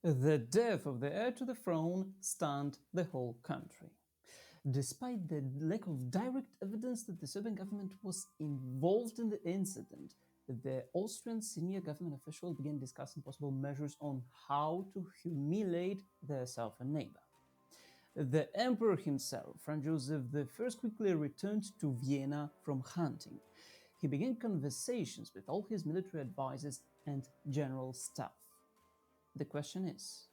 The death of the heir to the throne stunned the whole country. Despite the lack of direct evidence that the Serbian government was involved in the incident, the Austrian senior government official began discussing possible measures on how to humiliate their southern neighbor. The emperor himself, Franz Joseph I, quickly returned to Vienna from hunting. He began conversations with all his military advisors and general staff. The question is,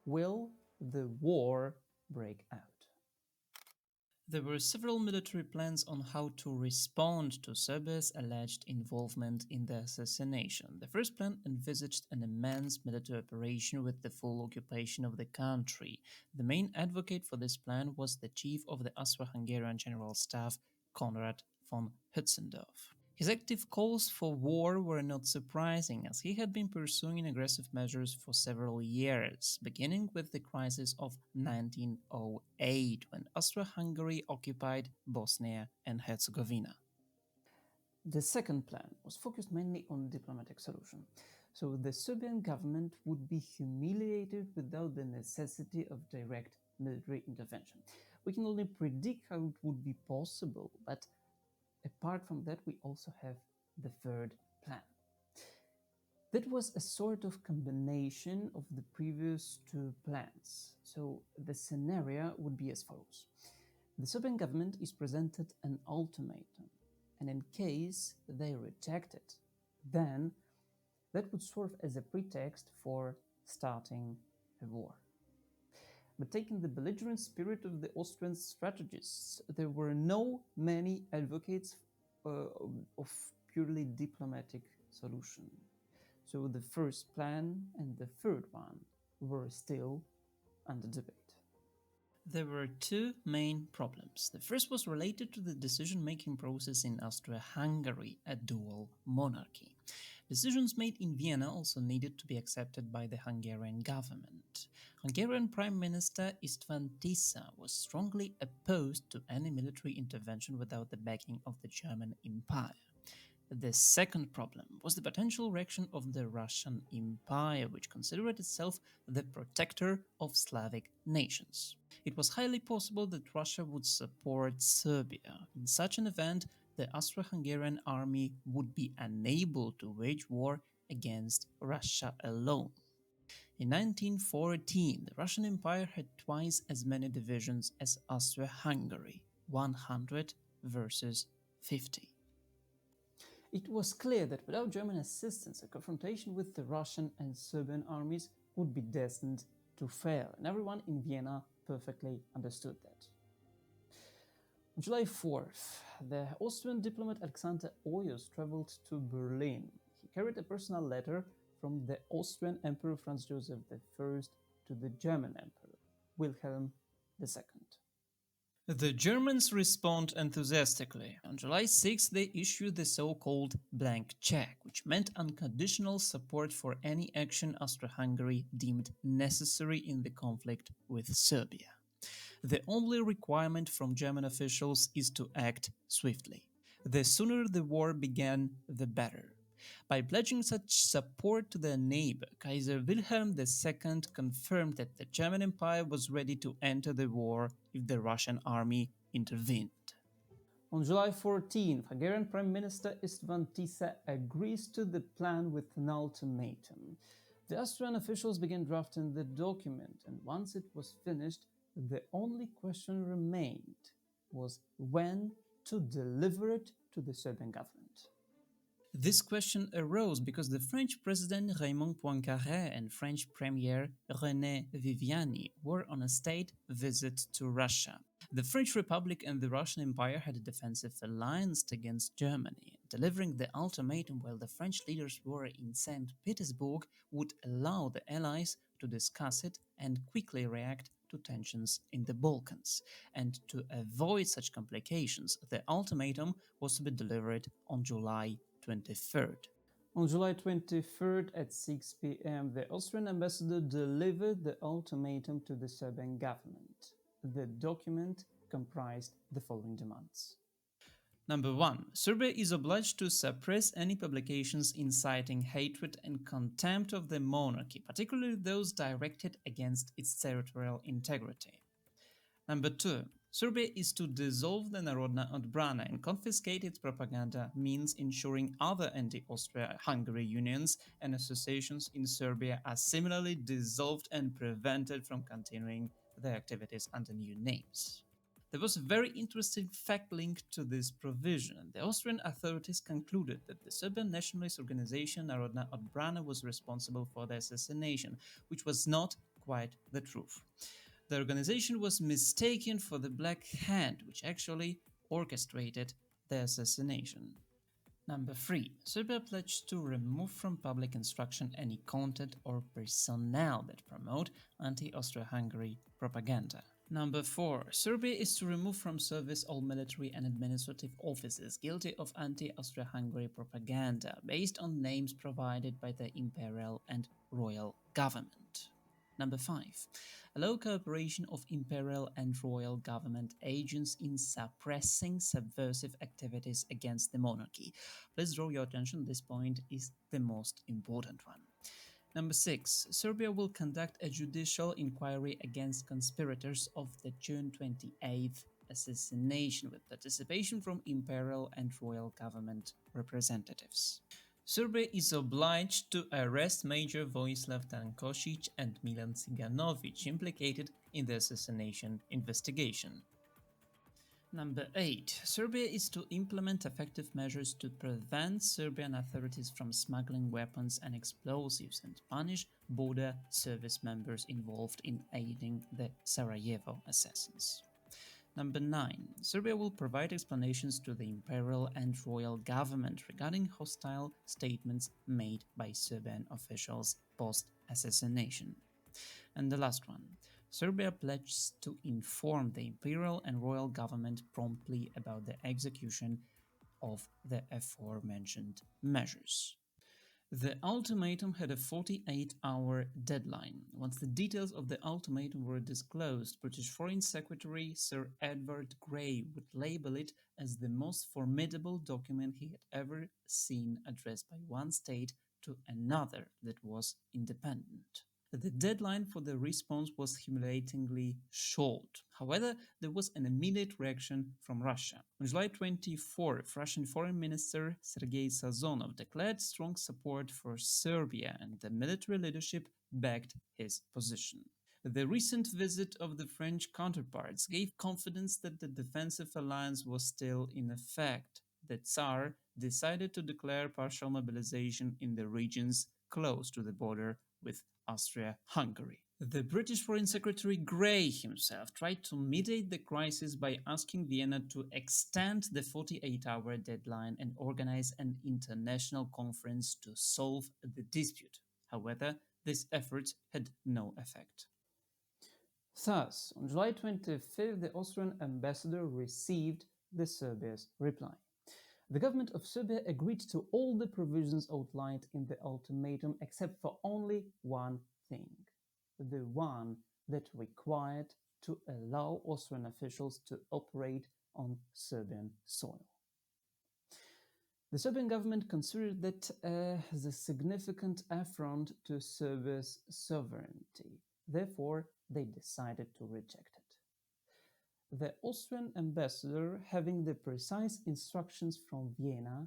will the war break out? There were several military plans on how to respond to Serbia's alleged involvement in the assassination. The first plan envisaged an immense military operation with the full occupation of the country. The main advocate for this plan was the chief of the Austro-Hungarian General Staff, Konrad von Hötzendorf. His active calls for war were not surprising, as he had been pursuing aggressive measures for several years, beginning with the crisis of 1908, when Austro-Hungary occupied Bosnia and Herzegovina. The second plan was focused mainly on diplomatic solution. So the Serbian government would be humiliated without the necessity of direct military intervention. We can only predict how it would be possible, but apart from that, we also have the third plan. That was a sort of combination of the previous two plans. So the scenario would be as follows. The Serbian government is presented an ultimatum, and in case they reject it, then that would serve as a pretext for starting a war. But taking the belligerent spirit of the Austrian strategists, there were no many advocates of purely diplomatic solution. So the first plan and the third one were still under debate. There were two main problems. The first was related to the decision-making process in Austria-Hungary, a dual monarchy. Decisions made in Vienna also needed to be accepted by the Hungarian government. Hungarian Prime Minister István Tisza was strongly opposed to any military intervention without the backing of the German Empire. The second problem was the potential reaction of the Russian Empire, which considered itself the protector of Slavic nations. It was highly possible that Russia would support Serbia. In such an event, the Austro-Hungarian army would be unable to wage war against Russia alone. In 1914, the Russian Empire had twice as many divisions as Austria-Hungary, 100 versus 50. It was clear that without German assistance, a confrontation with the Russian and Serbian armies would be destined to fail, and everyone in Vienna perfectly understood that. On July 4th, the Austrian diplomat Alexander Oyos traveled to Berlin. He carried a personal letter from the Austrian Emperor Franz Joseph I to the German Emperor Wilhelm II. The Germans respond enthusiastically. On July 6, they issued the so-called blank check, which meant unconditional support for any action Austro-Hungary deemed necessary in the conflict with Serbia. The only requirement from German officials is to act swiftly. The sooner the war began, the better. By pledging such support to their neighbor, Kaiser Wilhelm II confirmed that the German Empire was ready to enter the war if the Russian army intervened. On July 14, Hungarian Prime Minister István Tisza agrees to the plan with an ultimatum. The Austrian officials began drafting the document, and once it was finished, the only question remained was when to deliver it to the Serbian government. This question arose because the French President Raymond Poincaré and French Premier René Viviani were on a state visit to Russia. The French Republic and the Russian Empire had a defensive alliance against Germany. Delivering the ultimatum while the French leaders were in St. Petersburg would allow the Allies to discuss it and quickly react to tensions in the Balkans. And to avoid such complications, the ultimatum was to be delivered on July 23rd. On July 23rd at 6 p.m., the Austrian ambassador delivered the ultimatum to the Serbian government. The document comprised the following demands. Number 1. Serbia is obliged to suppress any publications inciting hatred and contempt of the monarchy, particularly those directed against its territorial integrity. Number 2. Serbia is to dissolve the Narodna Odbrana and confiscate its propaganda, means ensuring other anti-Austria-Hungary unions and associations in Serbia are similarly dissolved and prevented from continuing their activities under new names. There was a very interesting fact linked to this provision. The Austrian authorities concluded that the Serbian nationalist organization Narodna Odbrana was responsible for the assassination, which was not quite the truth. The organization was mistaken for the Black Hand, which actually orchestrated the assassination. Number 3. Serbia pledged to remove from public instruction any content or personnel that promote anti-Austria-Hungary propaganda. Number 4. Serbia is to remove from service all military and administrative officers guilty of anti-Austria-Hungary propaganda based on names provided by the imperial and royal government. Number 5. Allow cooperation of imperial and royal government agents in suppressing subversive activities against the monarchy. Please draw your attention, this point is the most important one. Number 6. Serbia will conduct a judicial inquiry against conspirators of the June 28th assassination with participation from imperial and royal government representatives. Serbia is obliged to arrest Major Vojislav Tankosic and Milan Ciganovic implicated in the assassination investigation. Number 8. Serbia is to implement effective measures to prevent Serbian authorities from smuggling weapons and explosives and punish border service members involved in aiding the Sarajevo assassins. Number 9. Serbia will provide explanations to the imperial and royal government regarding hostile statements made by Serbian officials post-assassination. And the last one. Serbia pledges to inform the imperial and royal government promptly about the execution of the aforementioned measures. The ultimatum had a 48-hour deadline. Once the details of the ultimatum were disclosed, British Foreign Secretary Sir Edward Grey would label it as the most formidable document he had ever seen addressed by one state to another that was independent. The deadline for the response was humiliatingly short. However, there was an immediate reaction from Russia. On July 24th, Russian Foreign Minister Sergei Sazonov declared strong support for Serbia, and the military leadership backed his position. The recent visit of the French counterparts gave confidence that the defensive alliance was still in effect. The Tsar decided to declare partial mobilization in the regions close to the border with Austria-Hungary. The British Foreign Secretary Grey himself tried to mediate the crisis by asking Vienna to extend the 48-hour deadline and organize an international conference to solve the dispute. However, these efforts had no effect. Thus, on July 25th, the Austrian ambassador received the Serbia's reply. The government of Serbia agreed to all the provisions outlined in the ultimatum except for only one thing, the one that required to allow Austrian officials to operate on Serbian soil. The Serbian government considered that as a significant affront to Serbia's sovereignty. Therefore, they decided to reject it. The Austrian ambassador, having the precise instructions from Vienna,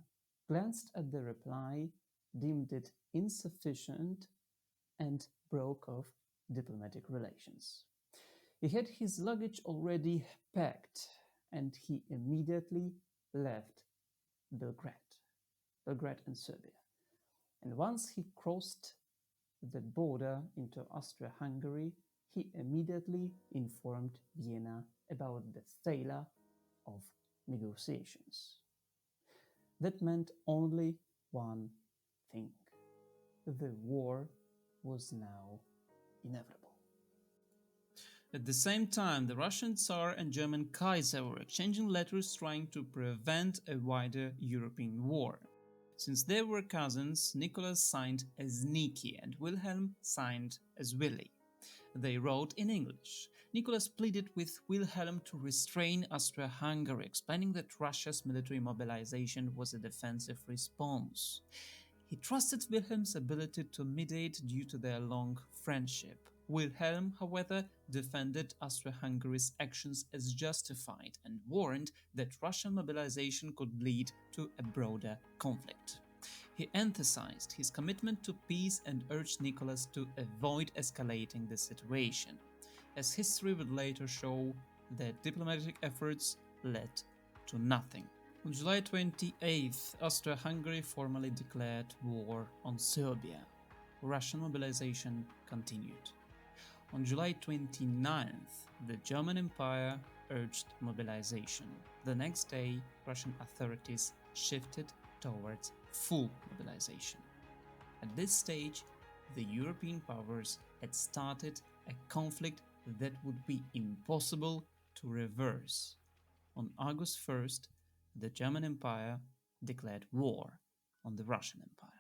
glanced at the reply, deemed it insufficient, and broke off diplomatic relations. He had his luggage already packed, and he immediately left Belgrade and Serbia. And once he crossed the border into Austria-Hungary, he immediately informed Vienna about the failure of negotiations. That meant only one thing. The war was now inevitable. At the same time, the Russian Tsar and German Kaiser were exchanging letters trying to prevent a wider European war. Since they were cousins, Nicholas signed as Niki and Wilhelm signed as Willy. They wrote in English. Nicholas pleaded with Wilhelm to restrain Austria-Hungary, explaining that Russia's military mobilization was a defensive response. He trusted Wilhelm's ability to mediate due to their long friendship. Wilhelm, however, defended Austria-Hungary's actions as justified and warned that Russian mobilization could lead to a broader conflict. He emphasized his commitment to peace and urged Nicholas to avoid escalating the situation. As history would later show, their diplomatic efforts led to nothing. On July 28th, Austria-Hungary formally declared war on Serbia. Russian mobilization continued. On July 29th, the German Empire urged mobilization. The next day, Russian authorities shifted towards full mobilization. At this stage, the European powers had started a conflict that would be impossible to reverse. On August 1st, the German Empire declared war on the Russian Empire.